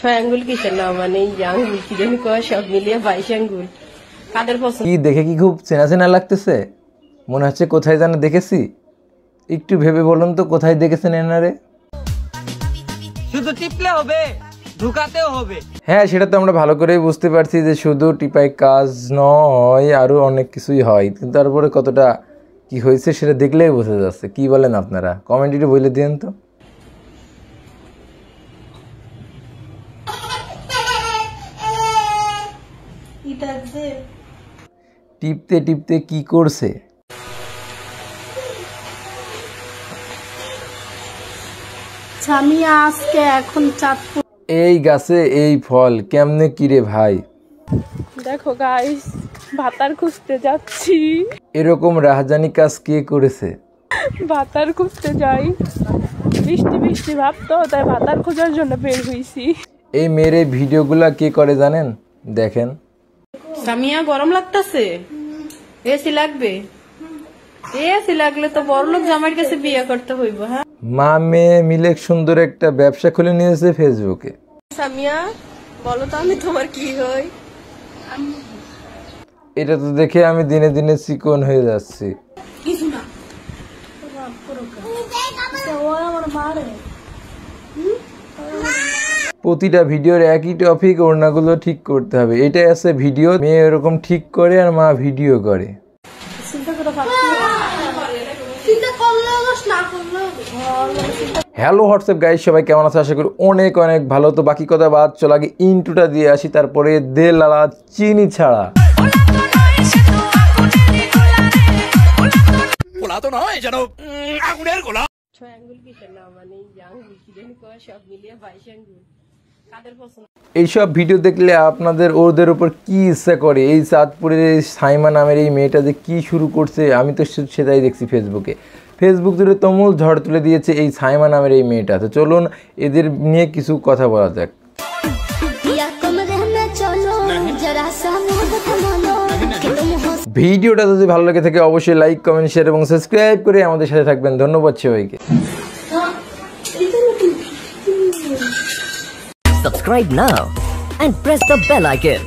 ছয় আঙ্গুল কিসের না মানে আঙ্গুল কি জানি কয় সব মিলিয়ে 22 আঙ্গুল কাদের পছন্দ কি দেখে কি খুব চেনা চেনা লাগতেছে? মনে হচ্ছে কোথায় যেন দেখেছি। একটু ভেবে বলুন তো কোথায় দেখেছেন এনারে? শুধু টিপলে হবে, ঢুকাতেও হবে। হ্যাঁ, সেটা তো আমরা ভালো করেই বুঝতে পারছি যে শুধু টিপাই কাজ নয়, আরও অনেক কিছুই হয়। কিন্তু তারপরে কতটা কি হয়েছে সেটা দেখলেই বোঝা যাচ্ছে। কি বলেন আপনারা? কমেন্টে বলে দিন তো। টিপতে টিপতে কি করছে? আজকে এখন চাঁদপুর এই গাছে এই ফল কেমনে কিরে ভাই? দেখো গাইস ভাতার খুঁজতে যাচ্ছি। এরকম রাহাজানি কাজ কে করেছে? ভাতার খুঁজতে যাই, বৃষ্টি বৃষ্টি ভাব তো তাই ভাতার খোঁজার জন্য বের হইছি। এই মেয়ের এই ভিডিওগুলা কে করে জানেন? দেখেন। সামিয়া গরম লাগতেছে, এসি লাগবে? এসি লাগলে তো বড়লোক জামাইয়ের কাছে বিয়ে করতে হইব। হ্যাঁ, মা মেয়ে মিলে সুন্দর একটা ব্যবসা খুলে নিয়েছে ফেসবুকে। সামিয়া বলো তো আমি তোমার কি হই? এটা তো দেখে আমি দিনে দিনে চিকন হয়ে যাচ্ছি। কিছু না, প্রতিটা ভিডিওর একই টপিক, ওড়নাগুলো ঠিক করতে হবে। এটাই আছে ভিডিও। মেয়ে এরকম ঠিক করে আর মা ভিডিও করে। হ্যালো হোয়াটসঅ্যাপ গাইস, সবাই কেমন আছে? আশা করি অনেক অনেক ভালো। তো বাকি কথা বাদ চল, আগে ইন্ট্রোটা দিয়ে আসি, তারপরে দে লালা চিনি ছাড়া। ছয় আঙ্গুল কিসের না মানে আঙ্গুল কি জানি কয় সব মিলিয়ে 22 আঙ্গুল কাদের পছন্দ? এইসব ভিডিও দেখলে আপনাদের ওদের উপর কি ইচ্ছা করে? এই চাঁদপুরের এই সাইমা নামের এই মেয়েটা যে কি শুরু করছে, আমি তো সেটাই দেখছি ফেসবুকে। ফেসবুক জুড়ে তুমুল ঝড় তুলে দিয়েছে এই সাইমা নামের এই মেয়েটা। তো চলুন এদের নিয়ে কিছু কথা বলা যাক। ভিডিওটা যদি ভালো লাগে থাকে অবশ্যই লাইক, কমেন্ট, শেয়ার এবং সাবস্ক্রাইব করে আমাদের সাথে থাকবেন। ধন্যবাদ সবাইকে। Subscribe now and press the bell icon.